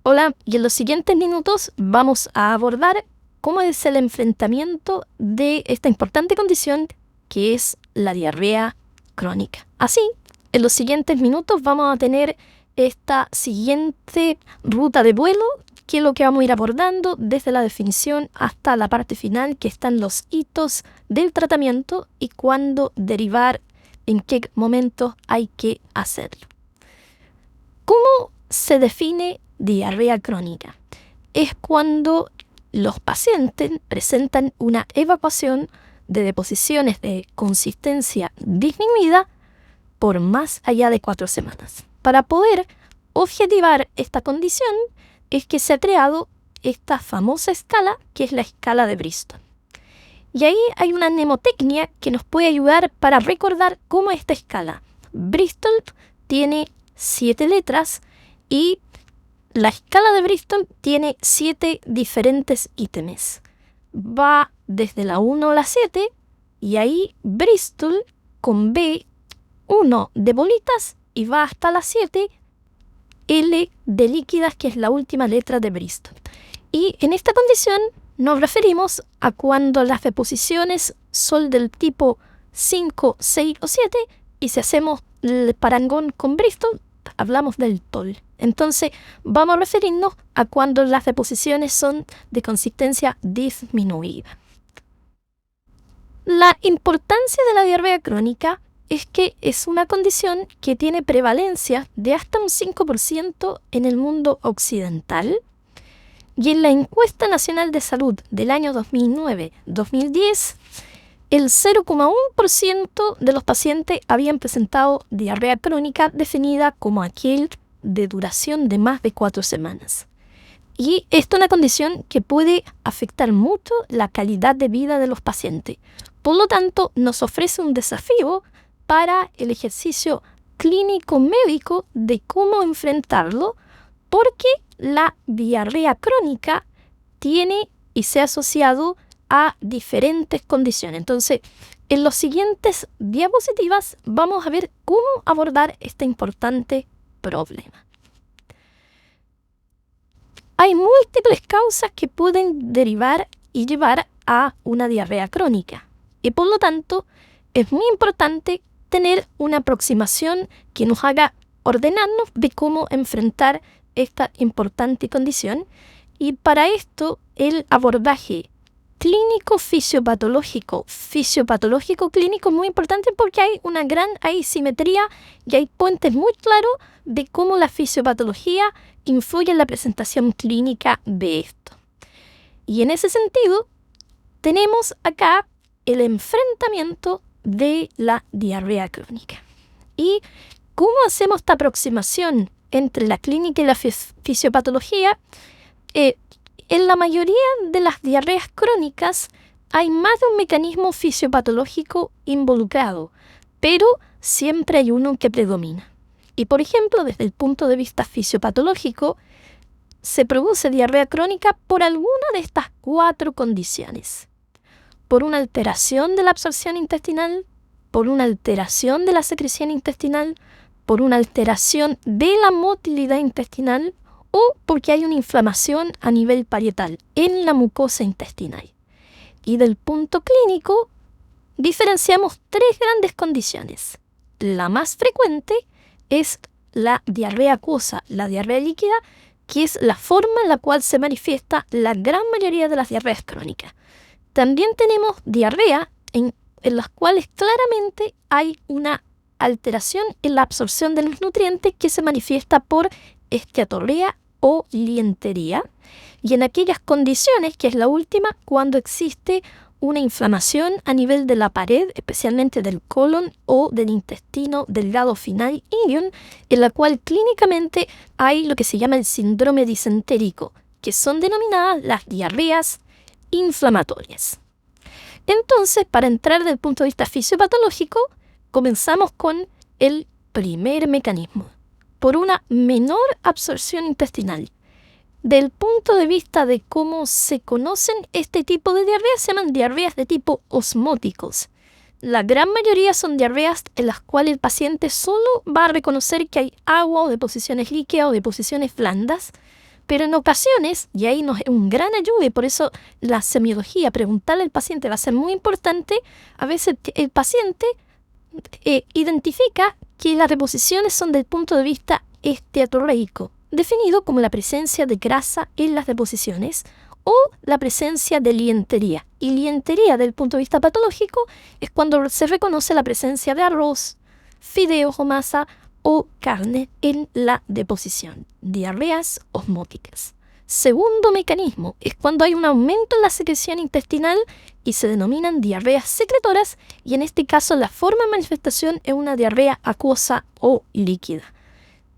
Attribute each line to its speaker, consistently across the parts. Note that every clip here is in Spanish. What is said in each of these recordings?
Speaker 1: Hola, y en los siguientes minutos vamos a abordar cómo es el enfrentamiento de esta importante condición que es la diarrea crónica. Así, en los siguientes minutos vamos a tener esta siguiente ruta de vuelo, que es lo que vamos a ir abordando desde la definición hasta la parte final, que están los hitos del tratamiento y cuándo derivar, en qué momento hay que hacerlo. ¿Cómo se define diarrea crónica? Es cuando los pacientes presentan una evacuación de deposiciones de consistencia disminuida por más allá de 4 semanas. Para poder objetivar esta condición es que se ha creado esta famosa escala, que es la escala de Bristol. Y ahí hay una mnemotecnia que nos puede ayudar para recordar cómo es esta escala. Bristol tiene 7 letras y la escala de Bristol tiene 7 diferentes ítems. Va desde la 1 a la 7 y ahí Bristol con B, 1 de bolitas y va hasta la 7, L de líquidas, que es la última letra de Bristol. Y en esta condición nos referimos a cuando las deposiciones son del tipo 5, 6 o 7 y si hacemos el parangón con Bristol, hablamos del TOL. Entonces, vamos a referirnos a cuando las deposiciones son de consistencia disminuida. La importancia de la diarrea crónica es que es una condición que tiene prevalencia de hasta un 5% en el mundo occidental, y en la Encuesta Nacional de Salud del año 2009-2010, el 0,1% de los pacientes habían presentado diarrea crónica definida como aquel de duración de más de 4 semanas. Y esto es una condición que puede afectar mucho la calidad de vida de los pacientes. Por lo tanto, nos ofrece un desafío para el ejercicio clínico médico de cómo enfrentarlo, porque la diarrea crónica tiene y se ha asociado a diferentes condiciones. Entonces, en las siguientes diapositivas vamos a ver cómo abordar este importante problema. Hay múltiples causas que pueden derivar y llevar a una diarrea crónica, y por lo tanto es muy importante tener una aproximación que nos haga ordenarnos de cómo enfrentar esta importante condición, y para esto el abordaje clínico fisiopatológico clínico es muy importante porque hay una gran asimetría y hay puentes muy claros de cómo la fisiopatología influye en la presentación clínica de esto. Y en ese sentido, tenemos acá el enfrentamiento de la diarrea crónica. ¿Y cómo hacemos esta aproximación entre la clínica y la fisiopatología? En la mayoría de las diarreas crónicas hay más de un mecanismo fisiopatológico involucrado, pero siempre hay uno que predomina. Y por ejemplo, desde el punto de vista fisiopatológico, se produce diarrea crónica por alguna de estas 4 condiciones. Por una alteración de la absorción intestinal, por una alteración de la secreción intestinal, por una alteración de la motilidad intestinal o porque hay una inflamación a nivel parietal en la mucosa intestinal. Y del punto clínico, diferenciamos 3 grandes condiciones. La más frecuente es la diarrea acuosa, la diarrea líquida, que es la forma en la cual se manifiesta la gran mayoría de las diarreas crónicas. También tenemos diarrea en las cuales claramente hay una alteración en la absorción de los nutrientes que se manifiesta por esteatorrea o lientería, y en aquellas condiciones, que es la última, cuando existe una inflamación a nivel de la pared, especialmente del colon o del intestino delgado final ilion, en la cual clínicamente hay lo que se llama el síndrome disentérico, que son denominadas las diarreas inflamatorias. Entonces, para entrar desde el punto de vista fisiopatológico, comenzamos con el primer mecanismo, por una menor absorción intestinal. Del punto de vista de cómo se conocen este tipo de diarreas, se llaman diarreas de tipo osmóticos. La gran mayoría son diarreas en las cuales el paciente solo va a reconocer que hay agua o deposiciones líquidas o deposiciones blandas, Pero en ocasiones, y ahí nos es un gran ayuda, y por eso la semiología, preguntarle al paciente va a ser muy importante, a veces el paciente identifica que las deposiciones son del punto de vista esteatoreico, definido como la presencia de grasa en las deposiciones o la presencia de lientería. Y lientería, del punto de vista patológico, es cuando se reconoce la presencia de arroz, fideos o masa o carne en la deposición. Diarreas osmóticas. Segundo mecanismo es cuando hay un aumento en la secreción intestinal y se denominan diarreas secretoras, y en este caso la forma de manifestación es una diarrea acuosa o líquida.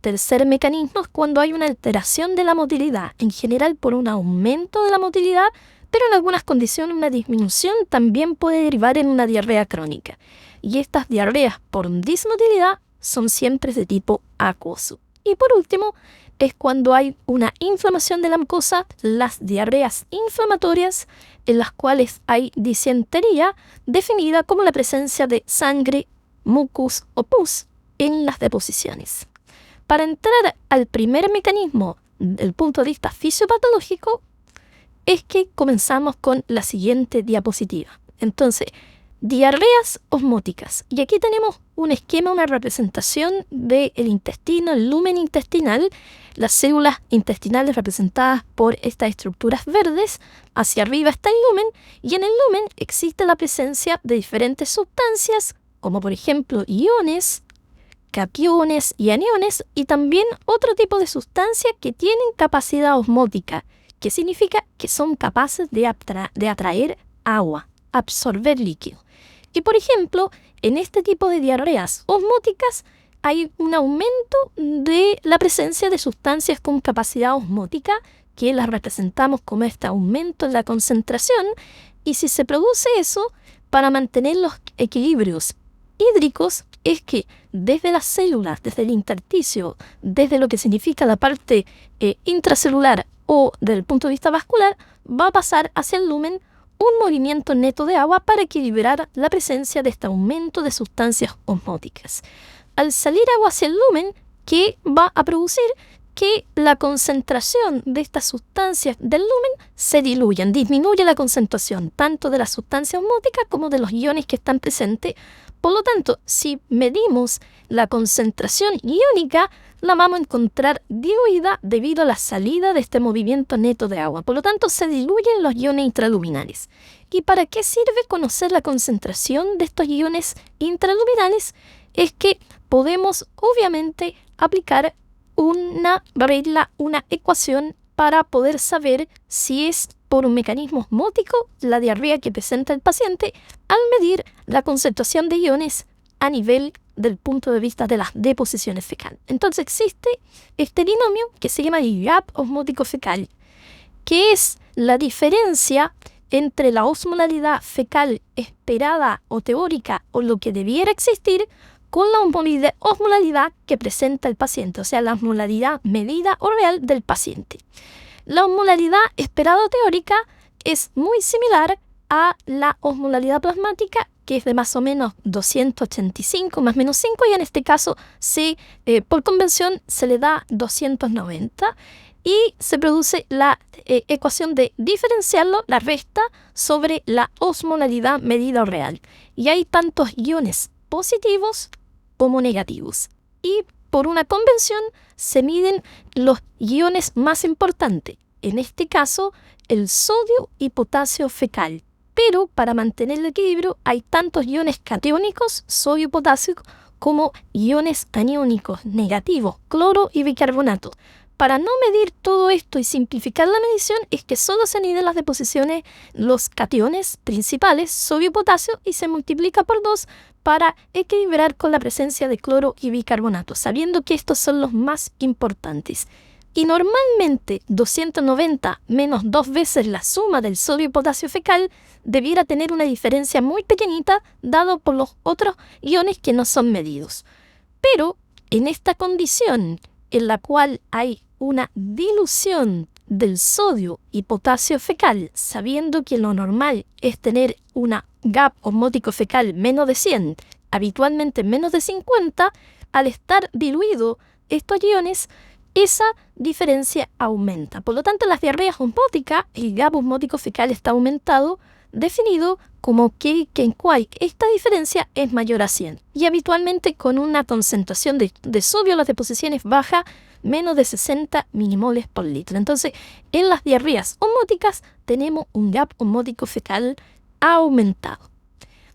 Speaker 1: Tercer mecanismo es cuando hay una alteración de la motilidad, en general por un aumento de la motilidad, pero en algunas condiciones una disminución también puede derivar en una diarrea crónica. Y estas diarreas por dismotilidad son siempre de tipo acuoso. Y por último, es cuando hay una inflamación de la mucosa, las diarreas inflamatorias, en las cuales hay disentería, definida como la presencia de sangre, mucus o pus en las deposiciones. Para entrar al primer mecanismo del punto de vista fisiopatológico, es que comenzamos con la siguiente diapositiva. Entonces, diarreas osmóticas. Y aquí tenemos un esquema, una representación del intestino, el lumen intestinal, las células intestinales representadas por estas estructuras verdes. Hacia arriba está el lumen, y en el lumen existe la presencia de diferentes sustancias, como por ejemplo iones, cationes y aniones, y también otro tipo de sustancias que tienen capacidad osmótica, que significa que son capaces de atraer agua, absorber líquido. Y por ejemplo, en este tipo de diarreas osmóticas hay un aumento de la presencia de sustancias con capacidad osmótica, que las representamos como este aumento en la concentración, y si se produce eso, para mantener los equilibrios hídricos, es que desde las células, desde el intersticio, desde lo que significa la parte intracelular o desde el punto de vista vascular, va a pasar hacia el lumen un movimiento neto de agua para equilibrar la presencia de este aumento de sustancias osmóticas. Al salir agua hacia el lumen, ¿qué va a producir? Que la concentración de estas sustancias del lumen se diluyan, disminuye la concentración tanto de las sustancias osmóticas como de los iones que están presentes. Por lo tanto, si medimos la concentración iónica, la vamos a encontrar diluida debido a la salida de este movimiento neto de agua. Por lo tanto, se diluyen los iones intraluminales. ¿Y para qué sirve conocer la concentración de estos iones intraluminales? Es que podemos, obviamente, aplicar una regla, una ecuación para poder saber si es por un mecanismo osmótico la diarrea que presenta el paciente al medir la concentración de iones a nivel del punto de vista de las deposiciones fecales. Entonces existe este binomio que se llama el gap osmótico fecal, que es la diferencia entre la osmolaridad fecal esperada o teórica o lo que debiera existir con la osmolaridad que presenta el paciente, o sea, la osmolaridad medida o real del paciente. La osmolaridad esperada o teórica es muy similar a la osmolaridad plasmática, que es de más o menos 285 más menos 5, y en este caso por convención se le da 290 y se produce la ecuación de diferenciarlo, la resta, sobre la osmolaridad medida o real. Y hay tantos iones positivos como negativos. Y por una convención se miden los iones más importantes, en este caso el sodio y potasio fecal. Pero para mantener el equilibrio hay tantos iones catiónicos, sodio y potasio, como iones aniónicos negativos, cloro y bicarbonato. Para no medir todo esto y simplificar la medición es que solo se miden las deposiciones, los cationes principales, sodio y potasio, y se multiplica por 2 para equilibrar con la presencia de cloro y bicarbonato, sabiendo que estos son los más importantes. Y normalmente 290 menos 2 veces la suma del sodio y potasio fecal debiera tener una diferencia muy pequeñita dado por los otros iones que no son medidos. Pero en esta condición en la cual hay una dilución del sodio y potasio fecal, sabiendo que lo normal es tener una gap osmótico fecal menos de 100, habitualmente menos de 50, al estar diluido estos iones, esa diferencia aumenta. Por lo tanto, en las diarreas osmóticas, el gap osmótico fecal está aumentado, definido como que en cual esta diferencia es mayor a 100 y habitualmente con una concentración de sodio en las deposiciones baja, menos de 60 milimoles por litro. Entonces, en las diarreas osmóticas tenemos un gap osmótico fecal aumentado.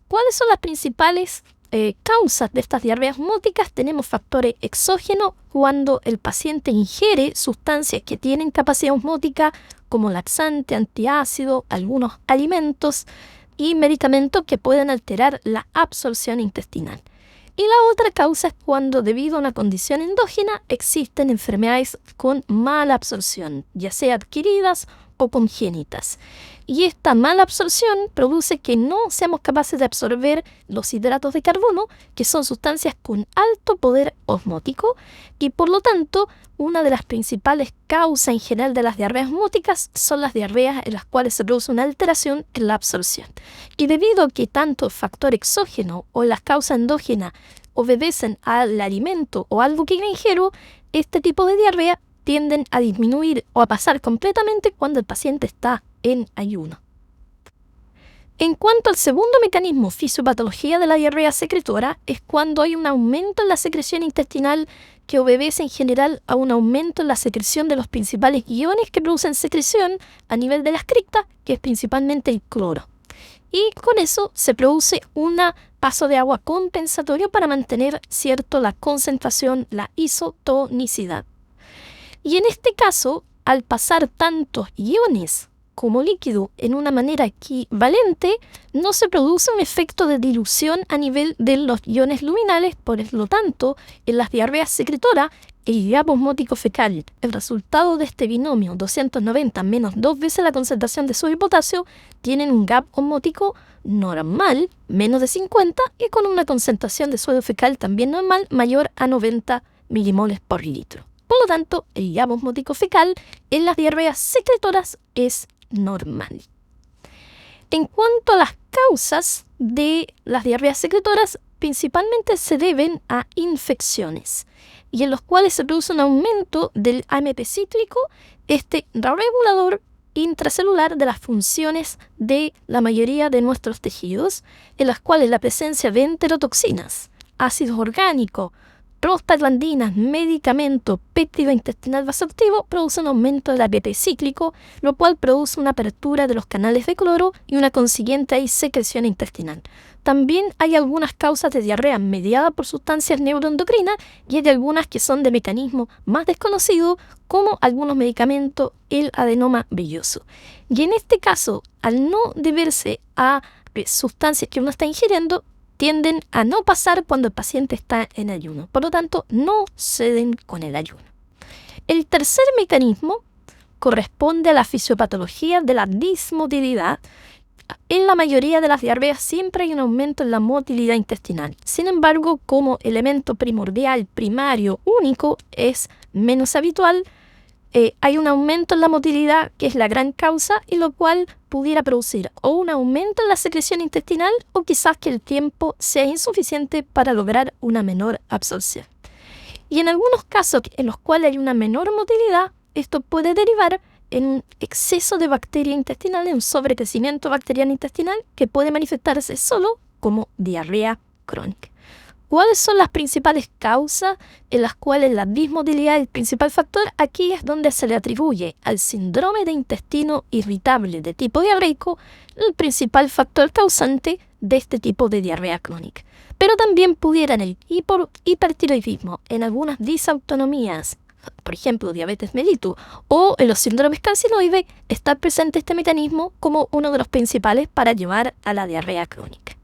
Speaker 1: ¿Cuáles son las principales causas de estas diarreas osmóticas? Tenemos factores exógenos cuando el paciente ingiere sustancias que tienen capacidad osmótica como laxante, antiácido, algunos alimentos y medicamentos que pueden alterar la absorción intestinal. Y la otra causa es cuando, debido a una condición endógena, existen enfermedades con mala absorción, ya sea adquiridas o congénitas. Y esta mala absorción produce que no seamos capaces de absorber los hidratos de carbono, que son sustancias con alto poder osmótico, y por lo tanto, una de las principales causas en general de las diarreas osmóticas son las diarreas en las cuales se produce una alteración en la absorción. Y debido a que tanto el factor exógeno o las causas endógenas obedecen al alimento o algo que ingiero, este tipo de diarrea tienden a disminuir o a pasar completamente cuando el paciente está en ayuno. En cuanto al segundo mecanismo, fisiopatología de la diarrea secretora, es cuando hay un aumento en la secreción intestinal que obedece en general a un aumento en la secreción de los principales iones que producen secreción a nivel de las criptas, que es principalmente el cloro. Y con eso se produce un paso de agua compensatorio para mantener la concentración, la isotonicidad. Y en este caso, al pasar tantos iones como líquido en una manera equivalente, no se produce un efecto de dilución a nivel de los iones luminales. Por lo tanto, en las diarreas secretoras, el gap osmótico fecal, el resultado de este binomio 290 menos 2 veces la concentración de sodio y potasio, tienen un gap osmótico normal, menos de 50, y con una concentración de sodio fecal también normal, mayor a 90 milimoles por litro. Por lo tanto, el gap osmótico fecal en las diarreas secretoras es normal. En cuanto a las causas de las diarreas secretoras, principalmente se deben a infecciones, y en los cuales se produce un aumento del AMP cíclico, este regulador intracelular de las funciones de la mayoría de nuestros tejidos, en las cuales la presencia de enterotoxinas, ácidos orgánicos, prostaglandinas, medicamento, péptido intestinal vasoactivo produce un aumento del AMP cíclico, lo cual produce una apertura de los canales de cloro y una consiguiente secreción intestinal. También hay algunas causas de diarrea mediadas por sustancias neuroendocrinas y hay algunas que son de mecanismo más desconocido, como algunos medicamentos, el adenoma velloso. Y en este caso, al no deberse a sustancias que uno está ingiriendo, tienden a no pasar cuando el paciente está en ayuno. Por lo tanto, no ceden con el ayuno. El tercer mecanismo corresponde a la fisiopatología de la dismotilidad. En la mayoría de las diarreas siempre hay un aumento en la motilidad intestinal. Sin embargo, como elemento primordial, primario, único, es menos habitual, hay un aumento en la motilidad, que es la gran causa, y lo cual pudiera producir o un aumento en la secreción intestinal o quizás que el tiempo sea insuficiente para lograr una menor absorción. Y en algunos casos en los cuales hay una menor motilidad, esto puede derivar en un exceso de bacteria intestinal, en un sobrecrecimiento bacteriano intestinal que puede manifestarse solo como diarrea crónica. ¿Cuáles son las principales causas en las cuales la dismotilidad es el principal factor? Aquí es donde se le atribuye al síndrome de intestino irritable de tipo diarreico el principal factor causante de este tipo de diarrea crónica. Pero también pudiera en el hipertiroidismo, en algunas disautonomías, por ejemplo, diabetes mellitus, o en los síndromes carcinoides, estar presente este mecanismo como uno de los principales para llevar a la diarrea crónica.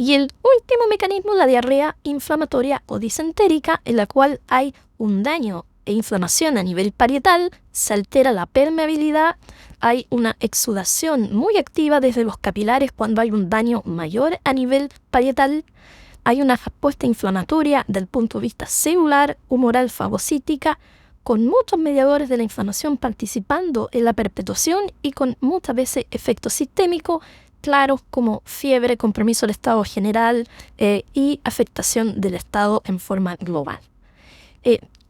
Speaker 1: Y el último mecanismo, la diarrea inflamatoria o disentérica, en la cual hay un daño e inflamación a nivel parietal, se altera la permeabilidad, hay una exudación muy activa desde los capilares cuando hay un daño mayor a nivel parietal, hay una respuesta inflamatoria del punto de vista celular, humoral, fagocítica, con muchos mediadores de la inflamación participando en la perpetuación y con muchas veces efectos sistémicos claros como fiebre, compromiso del estado general y afectación del estado en forma global.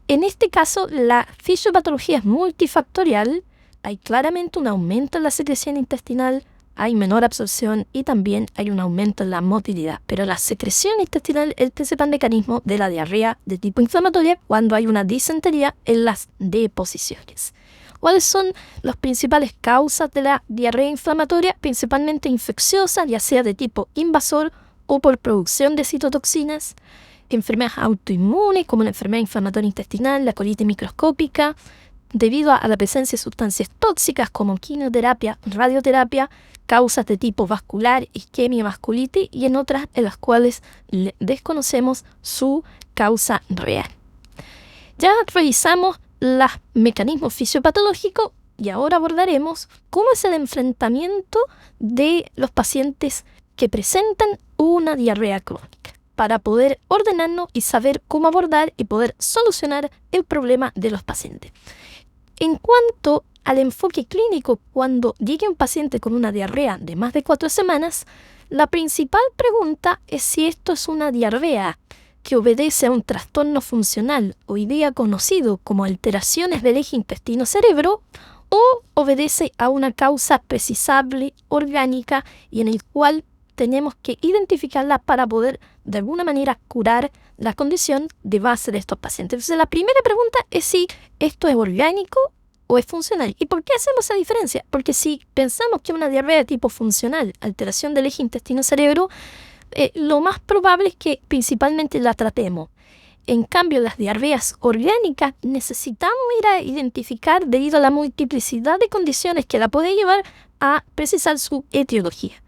Speaker 1: En este caso, la fisiopatología es multifactorial. Hay claramente un aumento en la secreción intestinal, hay menor absorción y también hay un aumento en la motilidad. Pero la secreción intestinal es el principal mecanismo de la diarrea de tipo inflamatoria cuando hay una disentería en las deposiciones. ¿Cuáles son las principales causas de la diarrea inflamatoria? Principalmente infecciosa, ya sea de tipo invasor o por producción de citotoxinas. Enfermedades autoinmunes como la enfermedad inflamatoria intestinal, la colitis microscópica, debido a la presencia de sustancias tóxicas como quimioterapia, radioterapia, causas de tipo vascular, isquemia, vasculitis y en otras en las cuales desconocemos su causa real. Ya revisamos los mecanismos fisiopatológicos y ahora abordaremos cómo es el enfrentamiento de los pacientes que presentan una diarrea crónica, para poder ordenarnos y saber cómo abordar y poder solucionar el problema de los pacientes. En cuanto al enfoque clínico, cuando llegue un paciente con una diarrea de más de 4 semanas, la principal pregunta es si esto es una diarrea que obedece a un trastorno funcional, hoy día conocido como alteraciones del eje intestino-cerebro, o obedece a una causa precisable, orgánica, y en el cual tenemos que identificarla para poder de alguna manera curar la condición de base de estos pacientes. Entonces la primera pregunta es si esto es orgánico o es funcional. ¿Y por qué hacemos esa diferencia? Porque si pensamos que una diarrea de tipo funcional, alteración del eje intestino-cerebro, lo más probable es que principalmente la tratemos. En cambio, las diarreas orgánicas necesitamos ir a identificar debido a la multiplicidad de condiciones que la puede llevar a precisar su etiología.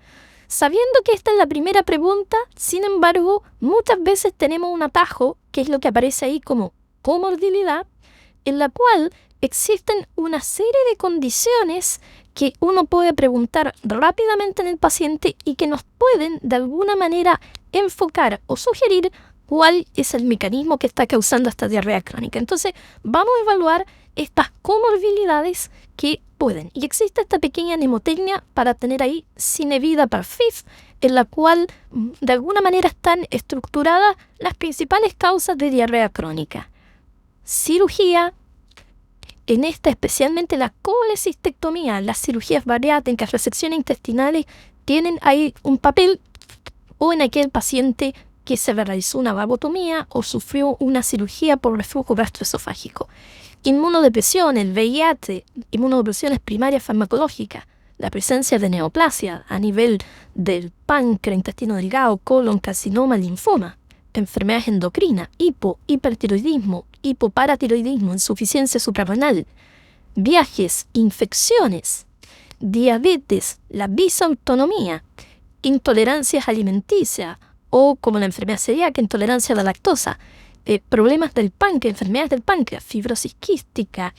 Speaker 1: Sabiendo que esta es la primera pregunta, sin embargo, muchas veces tenemos un atajo, que es lo que aparece ahí como comorbilidad, en la cual existen una serie de condiciones que uno puede preguntar rápidamente en el paciente y que nos pueden de alguna manera enfocar o sugerir cuál es el mecanismo que está causando esta diarrea crónica. Entonces, vamos a evaluar estas comorbilidades que pueden. Y existe esta pequeña mnemotecnia para tener ahí Cinevida Perfif, en la cual de alguna manera están estructuradas las principales causas de diarrea crónica. Cirugía, en esta especialmente la colecistectomía, las cirugías bariátricas, resecciones intestinales, tienen ahí un papel, o en aquel paciente que se realizó una vagotomía o sufrió una cirugía por reflujo gastroesofágico. Inmunodepresión, el VIH, inmunodepresiones primarias farmacológicas, la presencia de neoplasia a nivel del páncreas, intestino delgado, colon, carcinoma, linfoma, enfermedades endocrinas, hipertiroidismo, hipoparatiroidismo, insuficiencia suprarrenal, viajes, infecciones, diabetes, la disautonomía, intolerancias alimenticias o como la enfermedad celíaca, intolerancia a la lactosa, problemas del páncreas, enfermedades del páncreas, fibrosis quística,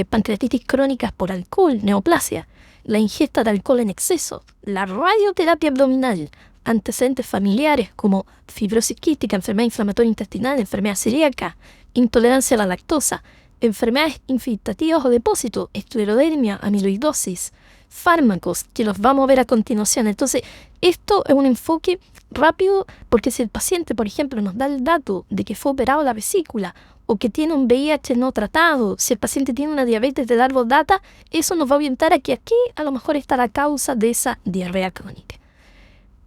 Speaker 1: pancreatitis crónicas por alcohol, neoplasia, la ingesta de alcohol en exceso, la radioterapia abdominal, antecedentes familiares como fibrosis quística, enfermedad inflamatoria intestinal, enfermedad celíaca, intolerancia a la lactosa, enfermedades infiltrativas o depósitos, esclerodermia, amiloidosis, fármacos, que los vamos a ver a continuación. Entonces, esto es un enfoque rápido porque si el paciente, por ejemplo, nos da el dato de que fue operado la vesícula o que tiene un VIH no tratado, si el paciente tiene una diabetes de larga data, eso nos va a orientar a que aquí a lo mejor está la causa de esa diarrea crónica.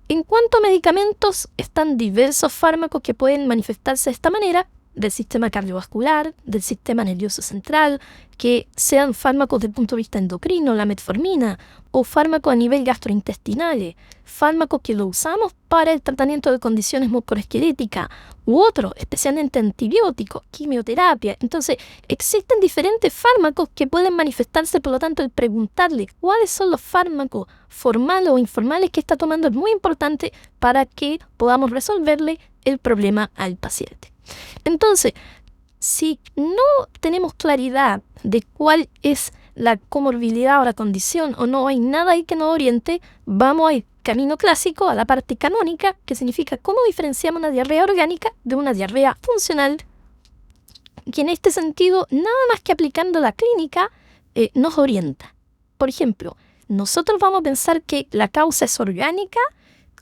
Speaker 1: En cuanto a medicamentos, están diversos fármacos que pueden manifestarse de esta manera, del sistema cardiovascular, del sistema nervioso central, que sean fármacos desde el punto de vista endocrino, la metformina, o fármacos a nivel gastrointestinal, fármacos que lo usamos para el tratamiento de condiciones musculoesqueléticas, u otros, especialmente antibióticos, quimioterapia. Entonces, existen diferentes fármacos que pueden manifestarse, por lo tanto, el preguntarle cuáles son los fármacos formales o informales que está tomando es muy importante para que podamos resolverle el problema al paciente. Entonces, si no tenemos claridad de cuál es la comorbilidad o la condición o no hay nada ahí que nos oriente, vamos a ir camino clásico a la parte canónica, que significa cómo diferenciamos una diarrea orgánica de una diarrea funcional, que en este sentido, nada más que aplicando la clínica, nos orienta. Por ejemplo, nosotros vamos a pensar que la causa es orgánica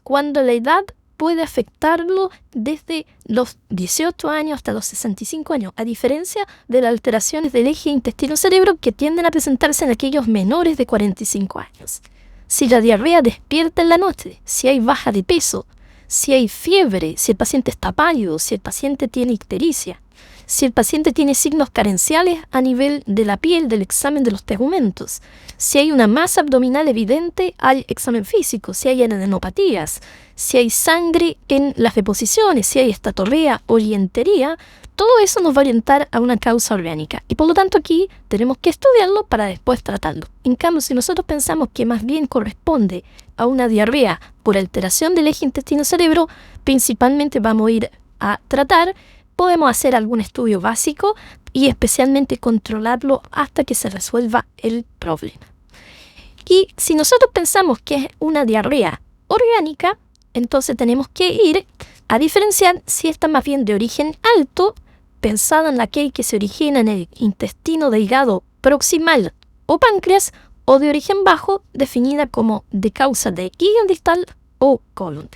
Speaker 1: cuando la edad puede afectarlo desde los 18 años hasta los 65 años, a diferencia de las alteraciones del eje intestino-cerebro que tienden a presentarse en aquellos menores de 45 años. Si la diarrea despierta en la noche, si hay baja de peso, si hay fiebre, si el paciente está pálido, si el paciente tiene ictericia, si el paciente tiene signos carenciales a nivel de la piel, del examen de los tegumentos, si hay una masa abdominal evidente al examen físico, si hay adenopatías, si hay sangre en las deposiciones, si hay estatorrea o dientería, todo eso nos va a orientar a una causa orgánica. Y por lo tanto aquí tenemos que estudiarlo para después tratarlo. En cambio, si nosotros pensamos que más bien corresponde a una diarrea por alteración del eje intestino-cerebro, principalmente vamos a ir a tratar. Podemos hacer algún estudio básico y especialmente controlarlo hasta que se resuelva el problema. Y si nosotros pensamos que es una diarrea orgánica, entonces tenemos que ir a diferenciar si está más bien de origen alto, pensada en aquel que se origina en el intestino delgado proximal o páncreas, o de origen bajo, definida como de causa de ileón distal o colon.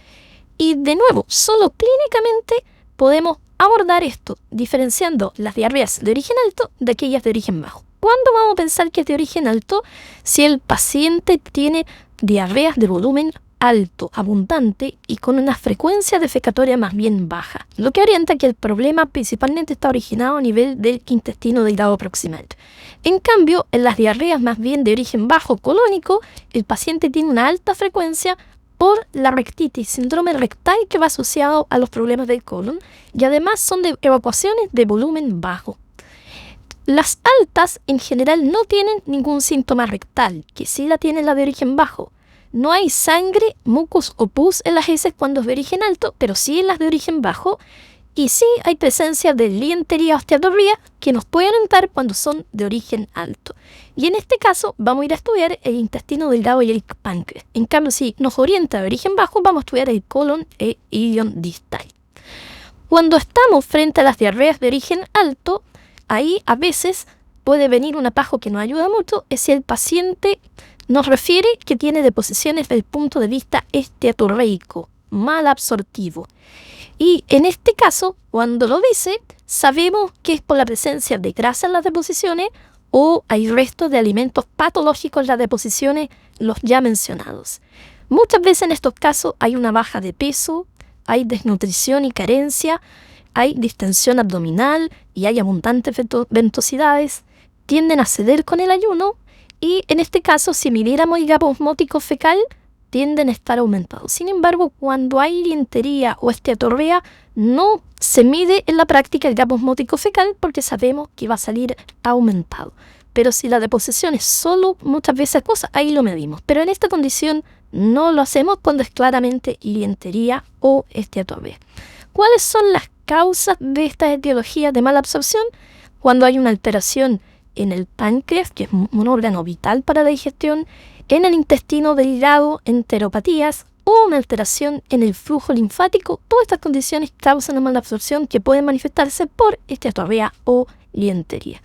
Speaker 1: Y de nuevo, solo clínicamente podemos abordar esto, diferenciando las diarreas de origen alto de aquellas de origen bajo. ¿Cuándo vamos a pensar que es de origen alto? Si el paciente tiene diarreas de volumen alto, abundante y con una frecuencia defecatoria más bien baja, lo que orienta que el problema principalmente está originado a nivel del intestino delgado proximal. En cambio, en las diarreas más bien de origen bajo colónico, el paciente tiene una alta frecuencia por la rectitis, síndrome rectal que va asociado a los problemas del colon, y además son de evacuaciones de volumen bajo. Las altas en general no tienen ningún síntoma rectal, que sí la tiene la de origen bajo. No hay sangre, mucus o pus en las heces cuando es de origen alto, pero sí en las de origen bajo, y sí hay presencia de dientería o osteotorrea que nos puede orientar cuando son de origen alto. Y en este caso vamos a ir a estudiar el intestino delgado y el páncreas. En cambio, si nos orienta de origen bajo, vamos a estudiar el colon e ileón distal. Cuando estamos frente a las diarreas de origen alto, ahí a veces puede venir un atajo que nos ayuda mucho, es si el paciente nos refiere que tiene deposiciones desde el punto de vista esteatorreico, mal absortivo. Y en este caso, cuando lo dice, sabemos que es por la presencia de grasa en las deposiciones o hay restos de alimentos patológicos en las deposiciones, los ya mencionados. Muchas veces en estos casos hay una baja de peso, hay desnutrición y carencia, hay distensión abdominal y hay abundantes ventosidades, tienden a ceder con el ayuno y en este caso, si midiéramos el gapo osmótico fecal, tienden a estar aumentados. Sin embargo, cuando hay dientería o esteatorrea, no se mide en la práctica el gapo osmótico fecal porque sabemos que va a salir aumentado. Pero si la deposición es solo muchas veces cosa, ahí lo medimos. Pero en esta condición no lo hacemos cuando es claramente dientería o esteatorrea. ¿Cuáles son las causas de esta etiología de mala absorción? Cuando hay una alteración en el páncreas, que es un órgano vital para la digestión, en el intestino delgado, enteropatías o una alteración en el flujo linfático. Todas estas condiciones causan una mala absorción que pueden manifestarse por esteatorrea o dientería.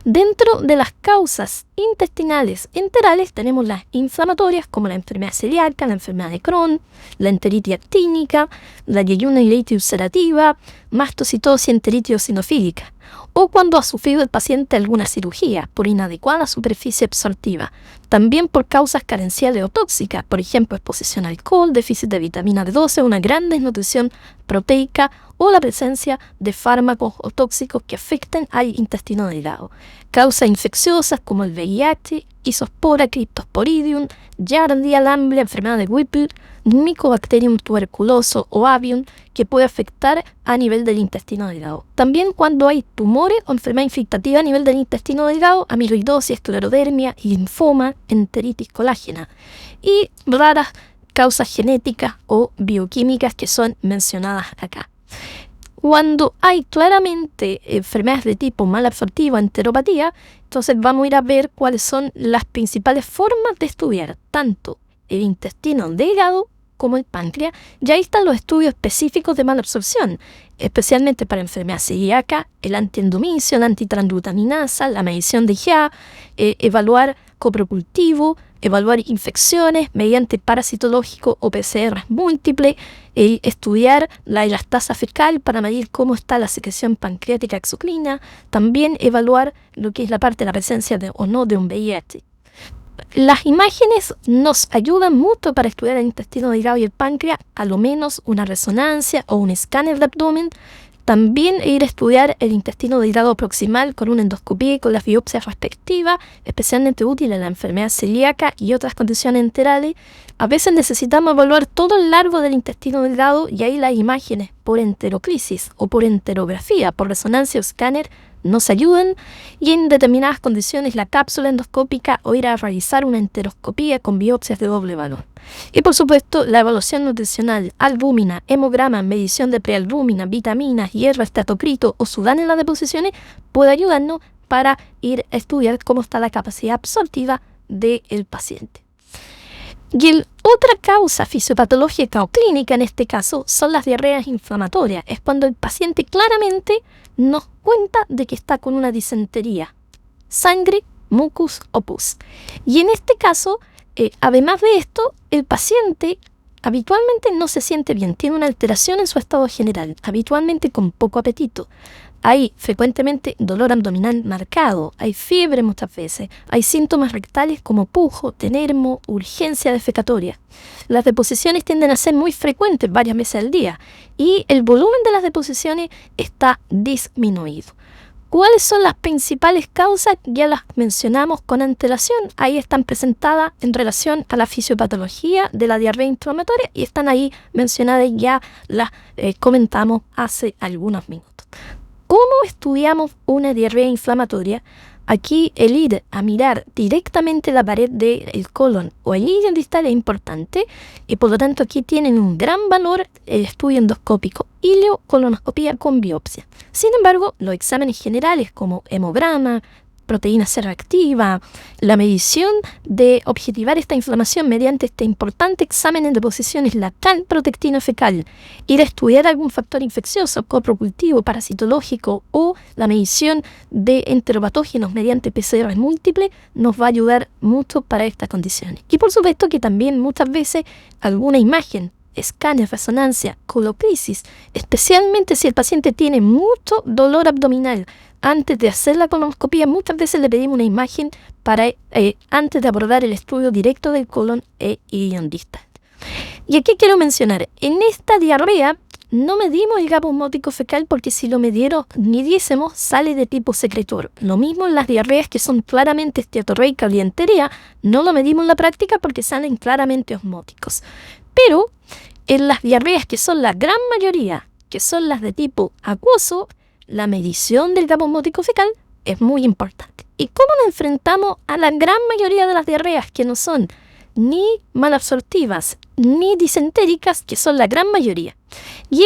Speaker 1: Dentro de las causas intestinales enterales tenemos las inflamatorias como la enfermedad celíaca, la enfermedad de Crohn, la enteritis actínica, la yeyunolitis ulcerativa, mastocitosis enteritis eosinofílica, o cuando ha sufrido el paciente alguna cirugía por inadecuada superficie absortiva, también por causas carenciales o tóxicas, por ejemplo exposición al alcohol, déficit de vitamina B12, una gran desnutrición proteica o la presencia de fármacos o tóxicos que afecten al intestino delgado. Causas infecciosas como el VIH, Isospora, Cryptosporidium, Giardia lamblia, enfermedad de Whipple, Mycobacterium tuberculoso o avium, que puede afectar a nivel del intestino delgado. También cuando hay tumores o enfermedad infectativa a nivel del intestino delgado, amiloidosis, esclerodermia, linfoma, enteritis colágena. Y raras causas genéticas o bioquímicas que son mencionadas acá. Cuando hay claramente enfermedades de tipo mal absortivo, enteropatía, entonces vamos a ir a ver cuáles son las principales formas de estudiar tanto el intestino delgado como el páncreas. Ya ahí están los estudios específicos de mala absorción, especialmente para enfermedad celíaca, el antiendomicio, la antitransglutaminasa, la medición de IgA, evaluar coprocultivo, evaluar infecciones mediante parasitológico o PCR múltiple, estudiar la elastasa fecal para medir cómo está la secreción pancreática exocrina, también evaluar lo que es la parte de la presencia o no de un VIH. Las imágenes nos ayudan mucho para estudiar el intestino delgado y el páncreas, a lo menos una resonancia o un escáner de abdomen. También ir a estudiar el intestino delgado proximal con una endoscopía y con las biopsias respectivas, especialmente útil en la enfermedad celíaca y otras condiciones enterales. A veces necesitamos evaluar todo el largo del intestino delgado y ahí las imágenes por enteroclisis o por enterografía, por resonancia o escáner, nos ayudan, y en determinadas condiciones la cápsula endoscópica o ir a realizar una enteroscopía con biopsias de doble valor. Y por supuesto la evaluación nutricional, albúmina, hemograma, medición de prealbúmina, vitaminas, hierro, estatocrito o sudán en las deposiciones puede ayudarnos para ir a estudiar cómo está la capacidad absortiva del paciente. Y otra causa fisiopatológica o clínica en este caso son las diarreas inflamatorias. Es cuando el paciente claramente nos cuenta de que está con una disentería, sangre, mucus o pus. Y en este caso, además de esto, el paciente habitualmente no se siente bien, tiene una alteración en su estado general, habitualmente con poco apetito. Hay frecuentemente dolor abdominal marcado, hay fiebre muchas veces, hay síntomas rectales como pujo, tenermo, urgencia defecatoria. Las deposiciones tienden a ser muy frecuentes varias veces al día y el volumen de las deposiciones está disminuido. ¿Cuáles son las principales causas? Ya las mencionamos con antelación. Ahí están presentadas en relación a la fisiopatología de la diarrea inflamatoria y están ahí mencionadas, ya las comentamos hace algunos minutos. ¿Cómo estudiamos una diarrea inflamatoria? Aquí el ir a mirar directamente la pared del colon o el ileum distal es importante y por lo tanto aquí tienen un gran valor el estudio endoscópico, ileocolonoscopía con biopsia. Sin embargo, los exámenes generales como hemograma, proteína C reactiva, la medición de objetivar esta inflamación mediante este importante examen en deposiciones latal protectina fecal, ir a estudiar algún factor infeccioso, coprocultivo, parasitológico o la medición de enteropatógenos mediante PCR múltiple nos va a ayudar mucho para estas condiciones. Y por supuesto que también muchas veces alguna imagen, escáner, resonancia, colocrisis, especialmente si el paciente tiene mucho dolor abdominal. Antes de hacer la colonoscopia, muchas veces le pedimos una imagen para antes de abordar el estudio directo del colon e ileum distal. Y aquí quiero mencionar, en esta diarrea no medimos el gapo osmótico fecal porque si lo midiésemos sale de tipo secretor. Lo mismo en las diarreas que son claramente esteatorreica o dientería, no lo medimos en la práctica porque salen claramente osmóticos. Pero en las diarreas que son la gran mayoría, que son las de tipo acuoso, la medición del gapo osmótico fecal es muy importante. ¿Y cómo nos enfrentamos a la gran mayoría de las diarreas que no son ni malabsortivas ni disentéricas, que son la gran mayoría? Y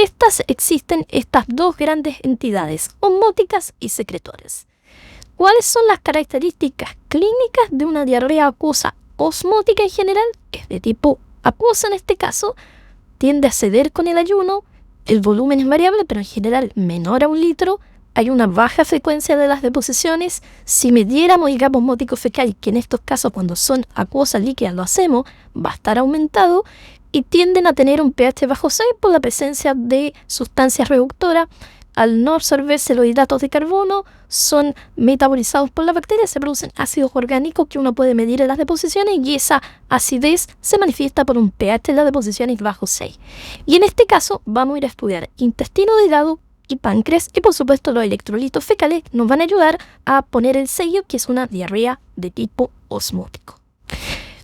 Speaker 1: existen estas dos grandes entidades, osmóticas y secretoras. ¿Cuáles son las características clínicas de una diarrea acuosa osmótica en general? Es de tipo acuosa en este caso, tiende a ceder con el ayuno, el volumen es variable, pero en general menor a 1 litro, hay una baja frecuencia de las deposiciones. Si midiéramos el gapo osmótico fecal, que en estos casos cuando son acuosas líquidas lo hacemos, va a estar aumentado y tienden a tener un pH bajo 6 por la presencia de sustancias reductoras. Al no absorberse los hidratos de carbono, son metabolizados por la bacteria, se producen ácidos orgánicos que uno puede medir en las deposiciones y esa acidez se manifiesta por un pH en las deposiciones bajo 6. Y en este caso vamos a ir a estudiar intestino delgado y páncreas y por supuesto los electrolitos fecales nos van a ayudar a poner el sello que es una diarrea de tipo osmótico.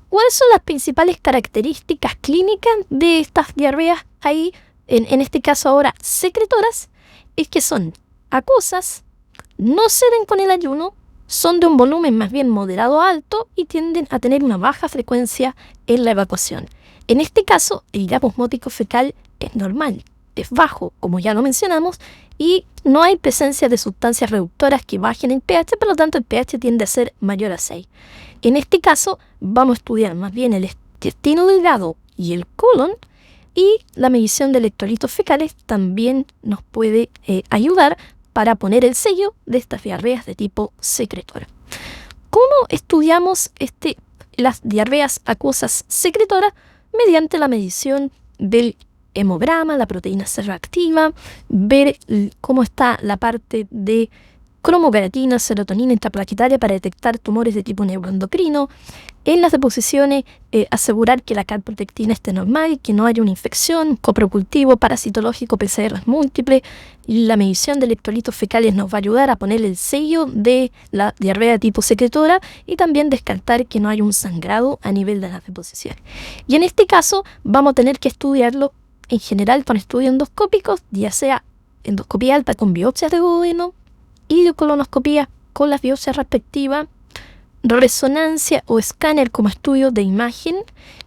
Speaker 1: ¿Cuáles son las principales características clínicas de estas diarreas ahí, en este caso ahora secretoras? Es que son acuosas, no ceden con el ayuno, son de un volumen más bien moderado a alto y tienden a tener una baja frecuencia en la evacuación. En este caso, el gapo osmótico fecal es normal, es bajo, como ya lo mencionamos, y no hay presencia de sustancias reductoras que bajen el pH, por lo tanto el pH tiende a ser mayor a 6. En este caso, vamos a estudiar más bien el intestino delgado y el colon, y la medición de electrolitos fecales también nos puede ayudar para poner el sello de estas diarreas de tipo secretora. ¿Cómo estudiamos las diarreas acuosas secretoras? Mediante la medición del hemograma, la proteína C reactiva, ver cómo está la parte de cromocreatina, serotonina intraplaquetaria para detectar tumores de tipo neuroendocrino. En las deposiciones, asegurar que la calprotectina esté normal, que no haya una infección, coprocultivo, parasitológico, PCR múltiples. La medición de electrolitos fecales nos va a ayudar a poner el sello de la diarrea de tipo secretora y también descartar que no haya un sangrado a nivel de las deposiciones. Y en este caso vamos a tener que estudiarlo en general con estudios endoscópicos, ya sea endoscopía alta con biopsias de duodeno, ileocolonoscopía con las biopsias respectivas, resonancia o escáner como estudio de imagen,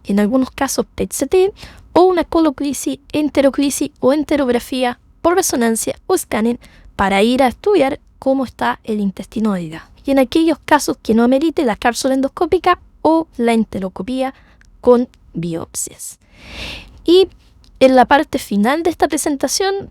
Speaker 1: en algunos casos PET-CT, o una coloclisis, enteroclisis o enterografía por resonancia o escáner para ir a estudiar cómo está el intestino delgado. Y en aquellos casos que no amerite la cápsula endoscópica o la enteroscopía con biopsias. Y en la parte final de esta presentación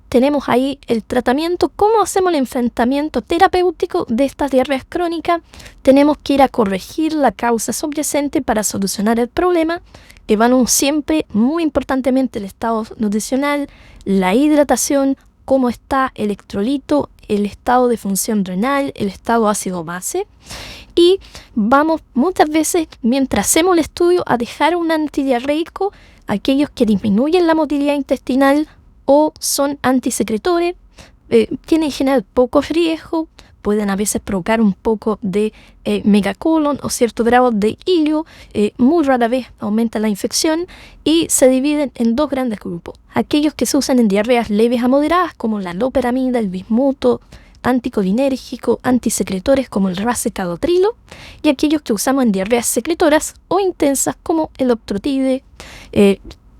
Speaker 1: tenemos ahí el tratamiento, cómo hacemos el enfrentamiento terapéutico de estas diarreas crónicas. Tenemos que ir a corregir la causa subyacente para solucionar el problema. Evaluamos siempre, muy importantemente, el estado nutricional, la hidratación, cómo está el electrolito, el estado de función renal, el estado ácido-base. Y vamos muchas veces, mientras hacemos el estudio, a dejar un antidiarreico a aquellos que disminuyen la motilidad intestinal o son antisecretores, tienen en general poco riesgo, pueden a veces provocar un poco de megacolon o cierto grado de ilio, muy rara vez aumenta la infección y se dividen en dos grandes grupos. Aquellos que se usan en diarreas leves a moderadas como la loperamida, el bismuto, anticolinérgico, antisecretores como el racecadotrilo, y aquellos que usamos en diarreas secretoras o intensas como el optrotide,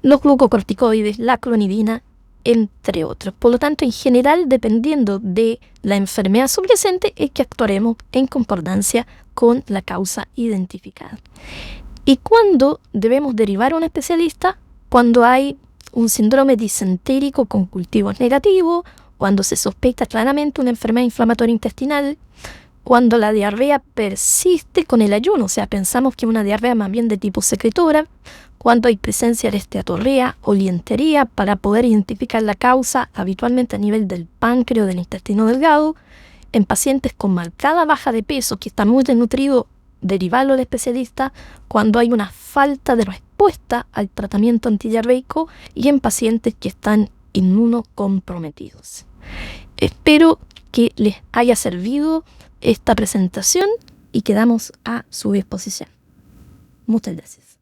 Speaker 1: los glucocorticoides, la clonidina, entre otros. Por lo tanto, en general, dependiendo de la enfermedad subyacente, es que actuaremos en concordancia con la causa identificada. ¿Y cuándo debemos derivar a un especialista? Cuando hay un síndrome disentérico con cultivos negativos, cuando se sospecha claramente una enfermedad inflamatoria intestinal, cuando la diarrea persiste con el ayuno, o sea, pensamos que es una diarrea más bien de tipo secretora, cuando hay presencia de esteatorrea o lientería para poder identificar la causa habitualmente a nivel del páncreas o del intestino delgado, en pacientes con marcada baja de peso que están muy desnutridos, derivarlo al especialista cuando hay una falta de respuesta al tratamiento antidiarreico y en pacientes que están inmunocomprometidos. Espero que les haya servido esta presentación y quedamos a su disposición. Muchas gracias.